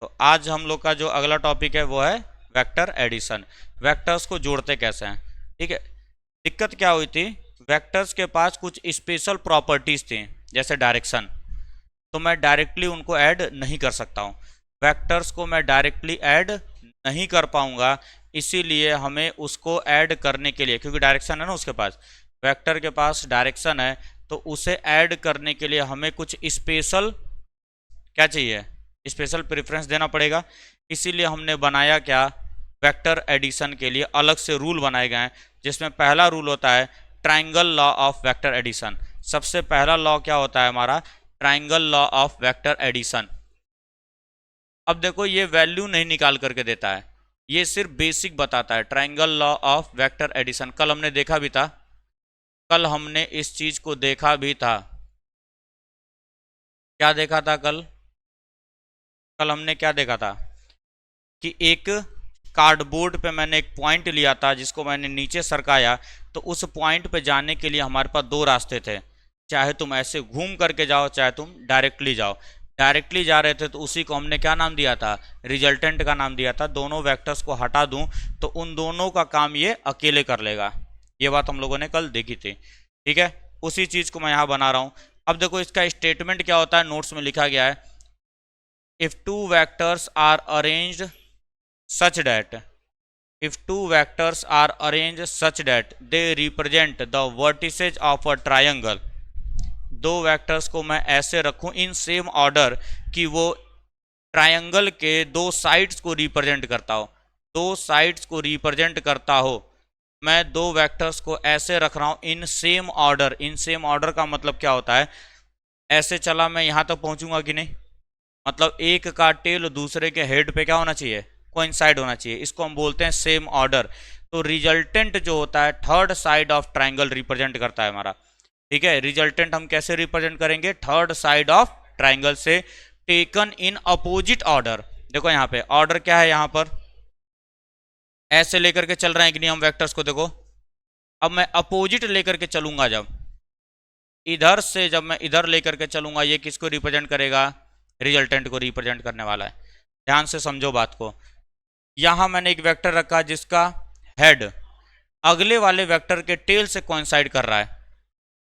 तो आज हम लोग का जो अगला टॉपिक है वो है वेक्टर एडिशन। वेक्टर्स को जोड़ते कैसे हैं, ठीक है। दिक्कत क्या हुई थी, वेक्टर्स के पास कुछ स्पेशल प्रॉपर्टीज थी, जैसे डायरेक्शन। तो मैं डायरेक्टली उनको ऐड नहीं कर सकता हूँ, वेक्टर्स को मैं डायरेक्टली ऐड नहीं कर पाऊंगा। इसीलिए हमें उसको ऐड करने के लिए, क्योंकि डायरेक्शन है ना उसके पास, वेक्टर के पास डायरेक्शन है, तो उसे ऐड करने के लिए हमें कुछ स्पेशल क्या चाहिए, स्पेशल प्रेफरेंस देना पड़ेगा। इसीलिए हमने बनाया क्या, वेक्टर एडिशन के लिए अलग से रूल बनाए गए हैं, जिसमें पहला रूल होता है triangle law of vector addition. सबसे पहला लॉ क्या होता है हमारा, triangle law of vector addition. अब देखो ये वैल्यू नहीं निकाल करके देता है, ये सिर्फ बेसिक बताता है। Triangle law of vector addition कल हमने देखा भी था, कल हमने इस चीज को देखा भी था। क्या देखा था कल, कल हमने क्या देखा था कि एक कार्डबोर्ड पे मैंने एक पॉइंट लिया था जिसको मैंने नीचे सरकाया, तो उस पॉइंट पे जाने के लिए हमारे पास दो रास्ते थे, चाहे तुम ऐसे घूम करके जाओ चाहे तुम डायरेक्टली जाओ। डायरेक्टली जा रहे थे तो उसी को हमने क्या नाम दिया था, रिजल्टेंट का नाम दिया था। दोनों वेक्टर्स को हटा दूं तो उन दोनों का काम ये अकेले कर लेगा। ये बात हम लोगों ने कल देखी थी, ठीक है। उसी चीज को मैं यहाँ बना रहा हूँ। अब देखो इसका स्टेटमेंट क्या होता है, नोट्स में लिखा गया है, if two vectors are arranged such that if two vectors are arranged such that they represent the vertices of a triangle। दो वेक्टर्स को मैं ऐसे रखूं इन सेम ऑर्डर कि वो ट्रायंगल के दो साइड्स को रिप्रेजेंट करता हो, दो साइड्स को रिप्रेजेंट करता हो। मैं दो वेक्टर्स को ऐसे रख रहा हूं in same order. In same order का मतलब क्या होता है, ऐसे चला मैं यहां तक पहुंचूंगा कि नहीं, मतलब एक का टेल दूसरे के हेड पे क्या होना चाहिए, कोइंसाइड होना चाहिए। इसको हम बोलते हैं सेम ऑर्डर। तो रिजल्टेंट जो होता है third side of triangle represent करता है हमारा, ठीक है। रिजल्टेंट हम कैसे रिप्रेजेंट करेंगे, थर्ड साइड ऑफ ट्राइंगल से टेकन इन अपोजिट ऑर्डर। देखो यहाँ पे ऑर्डर क्या है, यहाँ पर ऐसे लेकर के चल रहे हैं कि नहीं हम वेक्टर्स को, देखो अब मैं अपोजिट लेकर के चलूंगा, जब इधर से जब मैं इधर लेकर के चलूंगा, ये किसको रिप्रेजेंट करेगा, रिजल्टेंट को रिप्रेजेंट करने वाला है। ध्यान से समझो बात को। यहां मैंने एक वेक्टर रखा जिसका हेड अगले वाले वेक्टर के टेल से कोइंसाइड कर रहा है।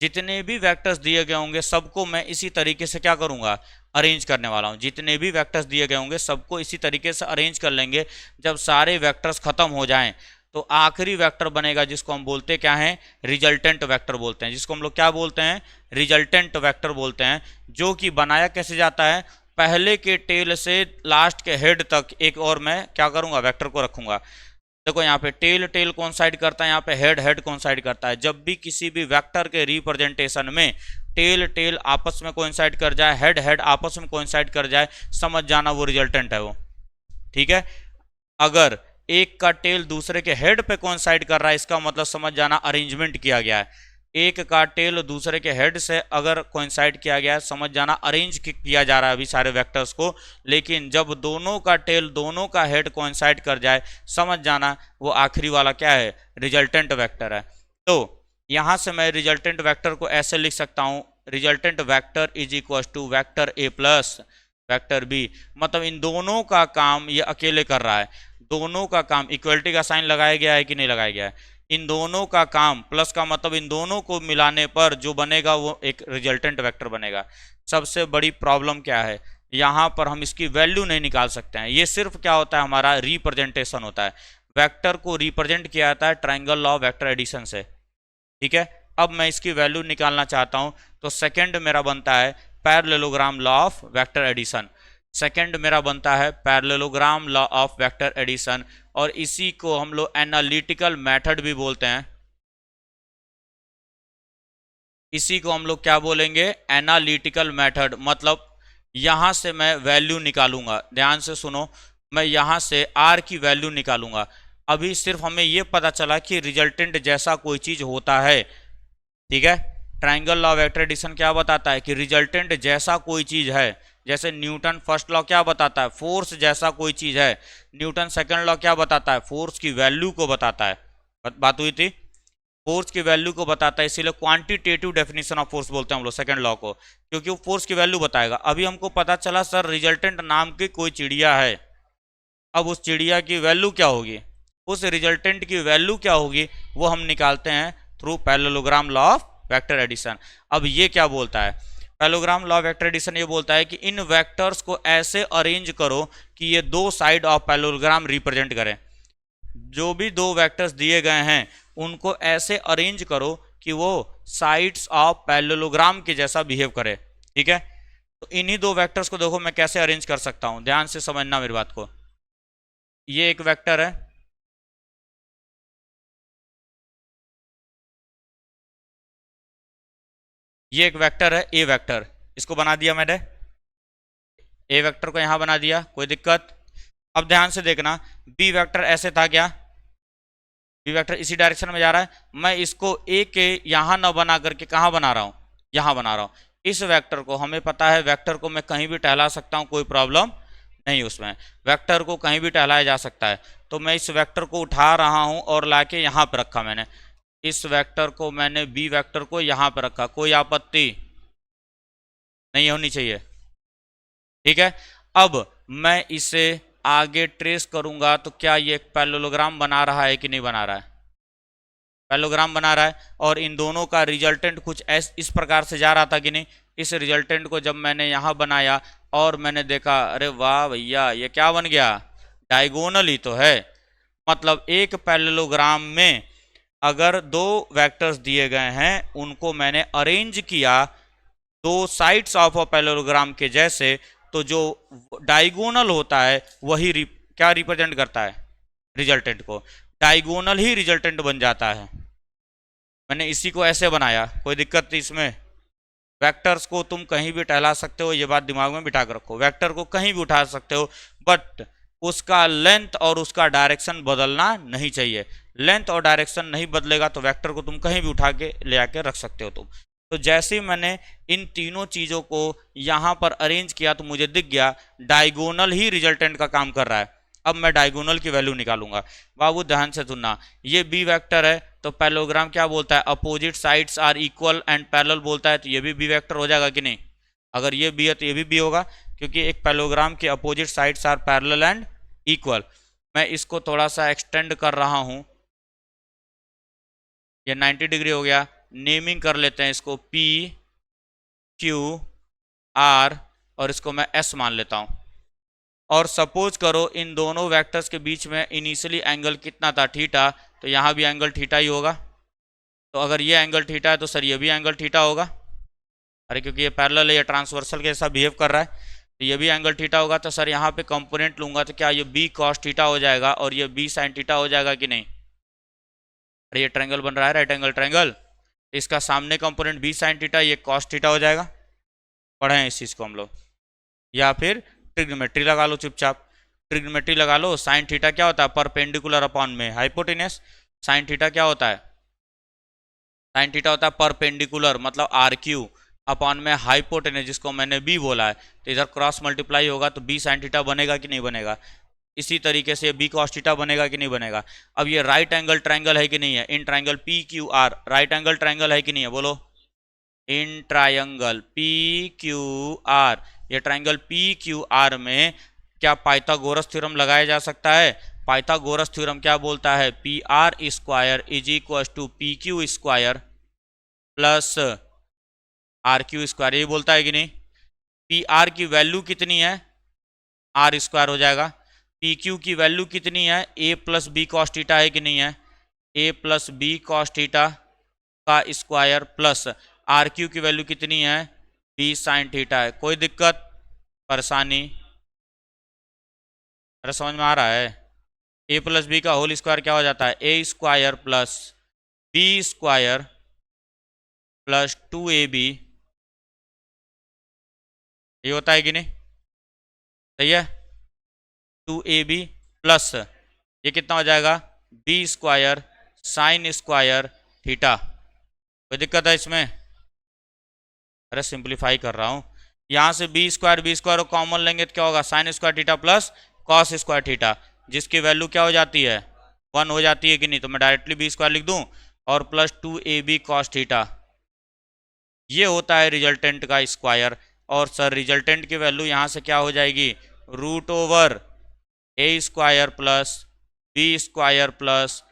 जितने भी वेक्टर्स दिए गए होंगे सबको मैं इसी तरीके से क्या करूंगा, अरेंज करने वाला हूं। जितने भी वेक्टर्स दिए गए होंगे सबको इसी तरीके से अरेंज कर लेंगे। जब सारे वेक्टर्स खत्म हो जाएं तो आखिरी वेक्टर बनेगा जिसको हम बोलते क्या हैं, रिजल्टेंट वेक्टर बोलते हैं। जिसको हम लोग क्या बोलते हैं, रिजल्टेंट वेक्टर बोलते हैं। जो कि बनाया कैसे जाता है, पहले के टेल से लास्ट के हेड तक एक और मैं क्या करूंगा, वेक्टर को रखूंगा। देखो यहाँ पे टेल टेल कोइंसाइड करता है, यहाँ पे हेड हेड कोइंसाइड करता है। जब भी किसी भी वेक्टर के रिप्रेजेंटेशन में टेल टेल आपस में कोइंसाइड कर जाए, हेड हेड आपस में कोइंसाइड कर जाए, समझ जाना वो रिजल्टेंट है वो, ठीक है। अगर एक का टेल दूसरे के हेड पे कोइंसाइड कर रहा है, इसका मतलब समझ जाना अरेंजमेंट किया गया है। एक का टेल दूसरे के हेड से अगर कोइंसाइड किया गया है, समझ जाना अरेंज किया जा रहा है अभी सारे वेक्टर्स को। लेकिन जब दोनों का टेल दोनों का हेड कोइंसाइड कर जाए, समझ जाना वो आखिरी वाला क्या है, रिजल्टेंट वेक्टर है। तो यहां से मैं रिजल्टेंट वेक्टर को ऐसे लिख सकता हूं, resultant vector is equal to vector A plus vector B. मतलब इन दोनों का काम ये अकेले कर रहा है, दोनों का काम, इक्वलिटी का साइन लगाया गया है कि नहीं लगाया गया है, इन दोनों का काम, प्लस का मतलब इन दोनों को मिलाने पर जो बनेगा वो एक रिजल्टेंट वेक्टर बनेगा। सबसे बड़ी प्रॉब्लम क्या है, यहाँ पर हम इसकी वैल्यू नहीं निकाल सकते हैं। ये सिर्फ क्या होता है, हमारा रिप्रेजेंटेशन होता है। वेक्टर को रिप्रेजेंट किया जाता है ट्राइंगल लॉ वेक्टर एडिशन से, ठीक है। अब मैं इसकी वैल्यू निकालना चाहता हूं, तो सेकेंड मेरा बनता है parallelogram law of vector addition. Second मेरा बनता है parallelogram law of vector addition, और इसी को हम लोग एनालिटिकल मेथड भी बोलते हैं। इसी को हम लोग क्या बोलेंगे, एनालिटिकल मेथड। मतलब यहां से मैं वैल्यू निकालूंगा, ध्यान से सुनो, मैं यहां से आर की वैल्यू निकालूंगा। अभी सिर्फ हमें यह पता चला कि रिजल्टेंट जैसा कोई चीज होता है, ठीक है। ट्राइंगल लॉ वेक्टर एडिशन क्या बताता है कि रिजल्टेंट जैसा कोई चीज है। जैसे न्यूटन फर्स्ट लॉ क्या बताता है, फोर्स जैसा कोई चीज है। न्यूटन सेकंड लॉ क्या बताता है, फोर्स की वैल्यू को बताता है। बात हुई थी। फोर्स की वैल्यू को बताता है, इसीलिए क्वांटिटेटिव डेफिनेशन ऑफ फोर्स बोलते हैं हम लोग सेकंड लॉ को, क्योंकि वो फोर्स की वैल्यू बताएगा। अभी हमको पता चला सर रिजल्टेंट नाम की कोई चिड़िया है, अब उस चिड़िया की वैल्यू क्या होगी, उस रिजल्टेंट की वैल्यू क्या होगी, वो हम निकालते हैं through parallelogram law of vector addition. अब ये क्या बोलता है, parallelogram law of vector addition ये बोलता है कि इन वेक्टर्स को ऐसे अरेंज करो कि ये दो साइड ऑफ पैरेललोग्राम रिप्रेजेंट करें। जो भी दो वेक्टर्स दिए गए हैं उनको ऐसे अरेंज करो कि वो साइड्स ऑफ पैरेललोग्राम के जैसा बिहेव करे। ठीक है, तो इन्हीं दो वेक्टर्स को देखो मैं कैसे अरेंज कर सकता हूं, ध्यान से समझना मेरी बात को। ये एक वेक्टर है, ये एक वेक्टर है ए वेक्टर, इसको बना दिया मैंने, ए वेक्टर को यहां बना दिया, कोई दिक्कत। अब ध्यान से देखना, बी वेक्टर ऐसे था क्या, बी वेक्टर इसी डायरेक्शन में जा रहा है, मैं इसको ए के यहां ना बना करके कहां बना रहा हूं, यहां बना रहा हूं। इस वेक्टर को हमें पता है, वेक्टर को मैं कहीं भी टहला सकता हूं, कोई प्रॉब्लम नहीं उसमें, वेक्टर को कहीं भी टहलाया जा सकता है। तो मैं इस वेक्टर को उठा रहा हूं और लाके यहां पर रखा मैंने, इस वेक्टर को मैंने बी वेक्टर को यहां पर रखा, कोई आपत्ति नहीं होनी चाहिए। ठीक है, अब मैं इसे आगे ट्रेस करूंगा तो क्या ये एक पैरेललोग्राम बना रहा है कि नहीं बना रहा है, पैरेललोग्राम बना रहा है। और इन दोनों का रिजल्टेंट कुछ इस प्रकार से जा रहा था कि नहीं। इस रिजल्टेंट को जब मैंने यहाँ बनाया और मैंने देखा, अरे वाह भैया ये क्या बन गया, डायगोनल ही तो है। मतलब एक पैरेललोग्राम में अगर दो वेक्टर्स दिए गए हैं उनको मैंने अरेंज किया दो साइड्स ऑफ अ पैरेललोग्राम के जैसे, तो जो डायगोनल होता है वही क्या रिप्रेजेंट करता है, रिजल्टेंट को, डायगोनल ही रिजल्टेंट बन जाता है। मैंने इसी को ऐसे बनाया, कोई दिक्कत इसमें। वेक्टर्स को तुम कहीं भी टहला सकते हो, ये बात दिमाग में बिठा कर रखो, वेक्टर को कहीं भी उठा सकते हो, बट उसका लेंथ और उसका डायरेक्शन बदलना नहीं चाहिए। लेंथ और डायरेक्शन नहीं बदलेगा तो वेक्टर को तुम कहीं भी उठा के ले आके रख सकते हो तुम। तो जैसे ही मैंने इन तीनों चीज़ों को यहाँ पर अरेंज किया तो मुझे दिख गया डायगोनल ही रिजल्टेंट का काम कर रहा है। अब मैं डायगोनल की वैल्यू निकालूंगा। बाबू ध्यान से सुनना, ये बी वेक्टर है तो पैरेललोग्राम क्या बोलता है, opposite sides are equal and parallel बोलता है, तो ये भी बी वेक्टर हो जाएगा कि नहीं। अगर ये बी है तो ये भी बी होगा, क्योंकि एक पैरेललोग्राम के opposite sides are parallel and equal. मैं इसको थोड़ा सा एक्सटेंड कर रहा हूं, ये 90 डिग्री हो गया। नेमिंग कर लेते हैं इसको पी क्यू आर और इसको मैं एस मान लेता हूं। और सपोज करो इन दोनों वेक्टर्स के बीच में इनिशियली एंगल कितना था, थीटा, तो यहाँ भी एंगल थीटा ही होगा। तो अगर ये एंगल थीटा है तो सर ये भी एंगल थीटा होगा, अरे क्योंकि ये पैरेलल है, ये ट्रांसवर्सल के जैसा बिहेव कर रहा है, तो ये भी एंगल थीटा होगा। तो सर यहाँ पे कंपोनेंट लूंगा तो क्या ये बी कॉस थीटा हो जाएगा और ये बी साइन थीटा हो जाएगा कि नहीं। अरे ये ट्रायंगल बन रहा है, राइट एंगल ट्रायंगल, इसका सामने कंपोनेंट बी साइन थीटा, ये कॉस थीटा हो जाएगा। पढ़े हैं इस चीज़ को हम लोग। या फिर ट्रिग्नोमेट्री लगा लो चुपचाप, ट्रिग्नोमेट्री लगा लो। साइन थीटा क्या होता है, परपेंडिकुलर अपॉन में हाइपोटेनस। साइन थीटा क्या होता है, साइन थीटा होता है परपेंडिकुलर, मतलब आर क्यू अपॉन में हाइपोटेनस, जिसको मैंने बी बोला है। तो इधर क्रॉस मल्टीप्लाई होगा तो बी साइन थीटा बनेगा कि नहीं बनेगा। इसी तरीके से बी कॉस थीटा बनेगा कि नहीं बनेगा। अब ये राइट एंगल ट्रायंगल है कि नहीं है, in triangle P Q R right angle triangle है कि नहीं है, बोलो। In triangle P Q R, ये ट्रायंगल पी क्यू आर में क्या पाइथागोरस थ्योरम लगाया जा सकता है। पाइथागोरस थ्योरम क्या बोलता है, P R square is equal to P Q square plus R Q square, ये बोलता है कि नहीं। पी आर की वैल्यू कितनी है, आर स्क्वायर हो जाएगा। पी क्यू की वैल्यू कितनी है, A plus B cos theta है कि नहीं है, A plus B cos theta का स्क्वायर प्लस आर क्यू की वैल्यू कितनी है, बी साइन थीटा है। कोई दिक्कत परेशानी, अरे समझ में आ रहा है। ए प्लस बी का होल स्क्वायर क्या हो जाता है, A square plus B square plus 2ab, ये होता है कि नहीं, सही है। 2ab प्लस ये कितना हो जाएगा, B square sine square theta. कोई दिक्कत है इसमें, अरे सिंप्लीफाई कर रहा हूँ। यहाँ से बी स्क्वायर को कॉमन लेंगे तो क्या होगा, sign square theta plus cos square theta, जिसकी वैल्यू क्या हो जाती है, 1 हो जाती है कि नहीं। तो मैं डायरेक्टली बी स्क्वायर लिख दूँ और प्लस 2ab cos थीटा, ये होता है रिजल्टेंट का स्क्वायर। और सर रिजल्टेंट की वैल्यू यहाँ से क्या हो जाएगी, root over A square plus B square plus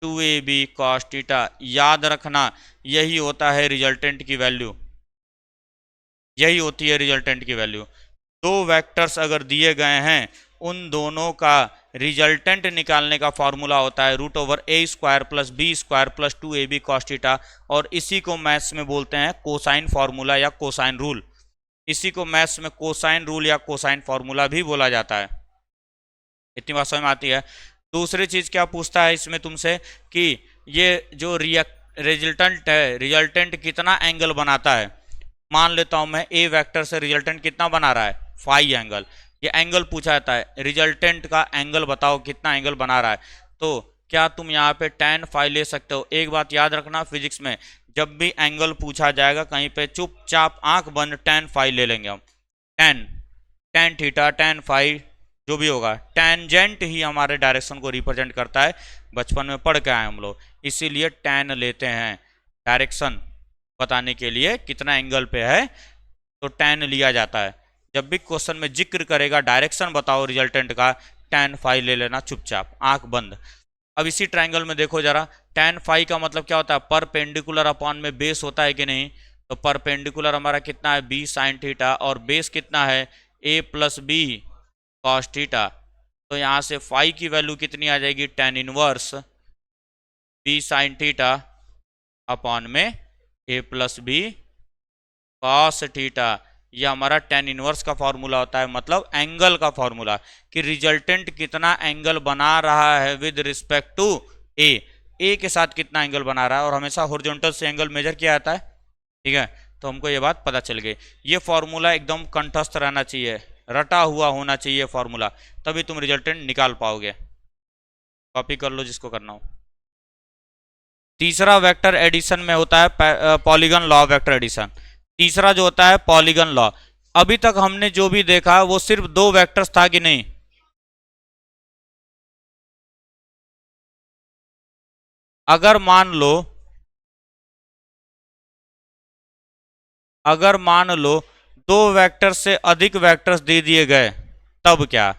2ab cos theta. याद रखना यही होता है रिजल्टेंट की वैल्यू, यही होती है रिजल्टेंट की वैल्यू। दो वेक्टर्स अगर दिए गए हैं, उन दोनों का रिजल्टेंट निकालने का फॉर्मूला होता है root over A square plus B square plus 2ab cos theta. और इसी को मैथ्स में बोलते हैं कोसाइन फॉर्मूला या कोसाइन रूल। इसी को मैथ्स में कोसाइन रूल या कोसाइन फॉर्मूला भी बोला जाता है। इतनी बात समझ में आती है। दूसरी चीज क्या पूछता है इसमें तुमसे कि ये जो रिजल्टेंट है, रिजल्टेंट कितना एंगल बनाता है। मान लेता हूं मैं ए वेक्टर से रिजल्टेंट कितना बना रहा है, फाई एंगल। ये एंगल पूछा जाता है, रिजल्टेंट का एंगल बताओ कितना एंगल बना रहा है। तो क्या तुम यहाँ पे tan फाई ले सकते हो। एक बात याद रखना, फिजिक्स में जब भी एंगल पूछा जाएगा कहीं पे चुपचाप आंख बंद tan फाई ले लेंगे हम। tan थीटा tan फाई जो भी होगा, टेंजेंट ही हमारे डायरेक्शन को रिप्रेजेंट करता है, बचपन में पढ़ के आए हम लोग, इसीलिए tan लेते हैं डायरेक्शन बताने के लिए कितना एंगल पे है, तो tan लिया जाता है। जब भी क्वेश्चन में जिक्र करेगा डायरेक्शन बताओ रिजल्टेंट का, tan फाई ले लेना चुपचाप आंख बंद। अब इसी ट्रायंगल में देखो जरा, tan फाई का मतलब क्या होता है, परपेंडिकुलर अपॉन में बेस होता है कि नहीं। तो परपेंडिकुलर हमारा कितना है, b sin थीटा, और बेस कितना है, a plus B cos theta. तो यहाँ से फाई की वैल्यू कितनी आ जाएगी, tan inverse b sin theta upon में a plus B cos theta. यह हमारा tan इनवर्स का फॉर्मूला होता है, मतलब एंगल का फॉर्मूला, कि रिजल्टेंट कितना एंगल बना रहा है विद रिस्पेक्ट टू ए के साथ कितना एंगल बना रहा है। और हमेशा हॉरिजॉन्टल से एंगल मेजर किया जाता है, ठीक है। तो हमको ये बात पता चल गई। ये फॉर्मूला एकदम कंठस्थ रहना चाहिए, रटा हुआ होना चाहिए फॉर्मूला, तभी तुम रिजल्टेंट निकाल पाओगे। कॉपी कर लो जिसको करना हो। तीसरा वेक्टर एडिशन में होता है पॉलीगन लॉ वेक्टर एडिशन। तीसरा जो होता है पॉलीगन लॉ। अभी तक हमने जो भी देखा वो सिर्फ दो वेक्टर्स था कि नहीं। अगर मान लो दो वेक्टर से अधिक वेक्टर्स दे दिए गए, तब क्या,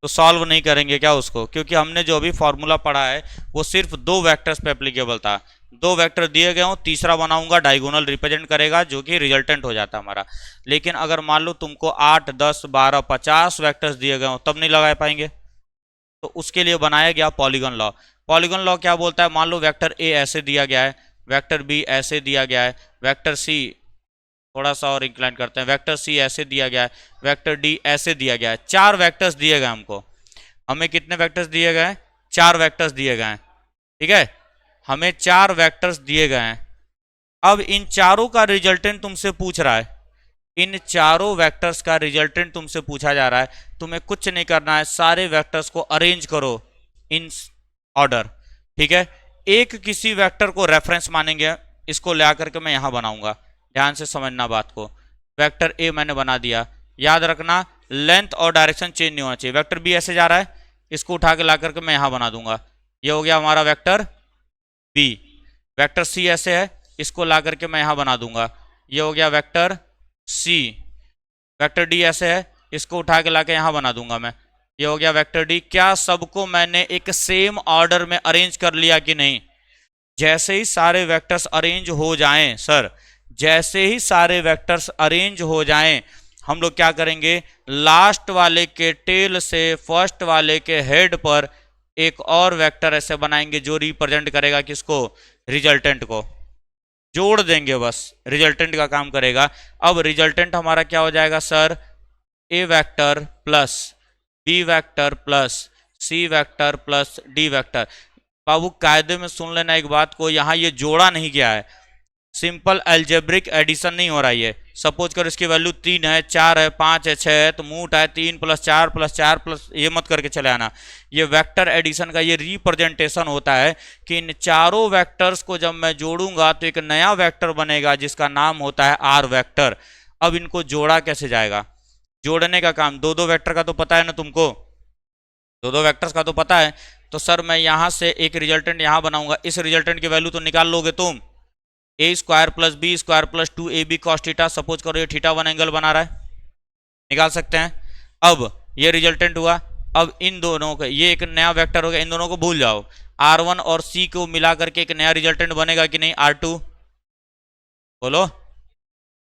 तो सॉल्व नहीं करेंगे क्या उसको, क्योंकि हमने जो अभी फॉर्मूला पढ़ा है वो सिर्फ दो वेक्टर्स पे एप्लीकेबल था। दो वेक्टर दिए गए हो, तीसरा बनाऊंगा डायगोनल रिप्रेजेंट करेगा, जो कि रिजल्टेंट हो जाता है हमारा। लेकिन अगर मान लो तुमको 8 10 12 50 वेक्टर्स दिए गए हो, तब नहीं लगा पाएंगे। तो उसके लिए बनाया गया पॉलीगन लॉ। पॉलीगन लॉ क्या बोलता है, मान लो वेक्टर ए ऐसे दिया गया है, वेक्टर बी ऐसे दिया गया है, वेक्टर सी थोड़ा सा और इंक्लाइन करते हैं, वेक्टर सी ऐसे दिया गया है, वेक्टर डी ऐसे दिया गया है। चार वेक्टर्स दिए गए हमको। हमें कितने वेक्टर्स दिए गए हैं, 4 वेक्टर्स दिए गए हैं, ठीक है। हमें 4 वेक्टर्स दिए गए हैं। अब इन चारों का रिजल्टेंट तुमसे पूछ रहा है, इन चारों वेक्टर्स का रिजल्टेंट तुमसे पूछा जा रहा है। तुम्हें कुछ नहीं करना है, सारे वेक्टर्स को अरेंज करो इन ऑर्डर, ठीक है। एक किसी वेक्टर को रेफरेंस मानेंगे, इसको ले आकर के मैं यहां बनाऊंगा, ध्यान से समझना बात को। वेक्टर ए मैंने बना दिया, याद रखना लेंथ और डायरेक्शन चेंज नहीं होना चाहिए। वेक्टर बी ऐसे जा रहा है, इसको उठा के ला करके मैं यहां बना दूंगा, ये हो गया हमारा वेक्टर बी। वेक्टर सी ऐसे है, इसको ला करके मैं यहां बना दूंगा, ये हो गया वेक्टर सी। वेक्टर डी ऐसे है, इसको उठा के ला के यहां बना दूंगा मैं, ये हो गया वेक्टर डी। क्या सबको मैंने एक सेम ऑर्डर में अरेंज कर लिया कि नहीं। जैसे ही सारे वेक्टर्स अरेंज हो जाएं सर, जैसे ही सारे वेक्टर्स अरेंज हो जाएं, हम लोग क्या करेंगे, लास्ट वाले के टेल से फर्स्ट वाले के हेड पर एक और वेक्टर ऐसे बनाएंगे जो रिप्रेजेंट करेगा किसको, रिजल्टेंट को। जोड़ देंगे, बस रिजल्टेंट का काम करेगा। अब रिजल्टेंट हमारा क्या हो जाएगा sir, A vector plus B vector plus C vector plus D vector. बाबू कायदे में सुन लेना एक बात को, यहां ये जोड़ा नहीं गया है, सिंपल अलजेब्रिक एडिशन नहीं हो रहा है। सपोज करो इसकी वैल्यू 3 है, 4 है, 5 है, 6 है, तो मुंह उठाए 3 + 4 + 4 प्लस, ये मत करके चले आना। ये वेक्टर एडिशन का ये रिप्रेजेंटेशन होता है कि इन चारों वेक्टर्स को जब मैं जोड़ूंगा तो एक नया वेक्टर बनेगा जिसका नाम होता है आर वेक्टर। अब इनको जोड़ा कैसे जाएगा, जोड़ने का काम, दो दो वेक्टर का तो पता है ना तुमको, दो दो वेक्टर्स का तो पता है। तो सर मैं यहाँ से एक रिजल्टेंट यहाँ बनाऊंगा, इस रिजल्टेंट की वैल्यू तो निकाल लोगे तुम, A square plus B square plus 2ab cos theta, suppose करो ये θ1 एंगल बना रहा है, निकाल सकते हैं। अब ये रिजल्टेंट हुआ, अब इन दोनों का ये एक नया वेक्टर हो गया, इन दोनों को भूल जाओ, R1 और C को मिला करके एक नया रिजल्टेंट बनेगा कि नहीं, R2, बोलो,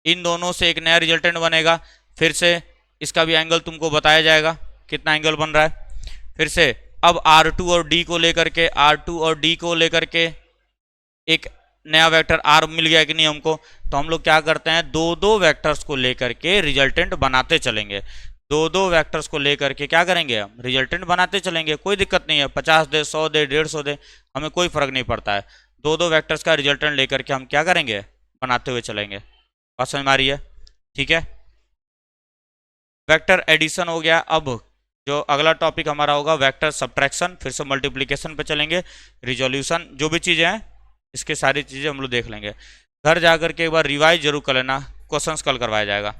इन दोनों से एक नया रिजल्टेंट बनेगा, फिर से इसका भी एंगल तुमको बताया जाएगा कितना एंगल बन रहा है। फिर से अब R2 और D को लेकर के, R2 और D को लेकर के एक नया वेक्टर R मिल गया कि नहीं हमको, तो हम लोग क्या करते हैं, दो दो वेक्टर्स को लेकर के रिजल्टेंट बनाते चलेंगे, दो दो वेक्टर्स को लेकर के क्या करेंगे हम, रिजल्टेंट बनाते चलेंगे, कोई दिक्कत नहीं है, 50 दे 100 दे 150 दे, हमें कोई फर्क नहीं पड़ता है, दो दो वेक्टर्स का रिजल्टेंट लेकर के हम क्या करेंगे, बनाते हुए चलेंगे। बात समझ में आ रही है, ठीक है। वेक्टर एडिशन हो गया। अब जो अगला टॉपिक हमारा होगा वेक्टर सब्ट्रैक्शन, फिर से मल्टीप्लिकेशन पे चलेंगे, रिजोल्यूशन, जो भी चीज़ें हैं इसके सारी चीज़ें हम लोग देख लेंगे। घर जाकर के एक बार रिवाइज जरूर कर लेना, क्वेश्चंस कल करवाया जाएगा।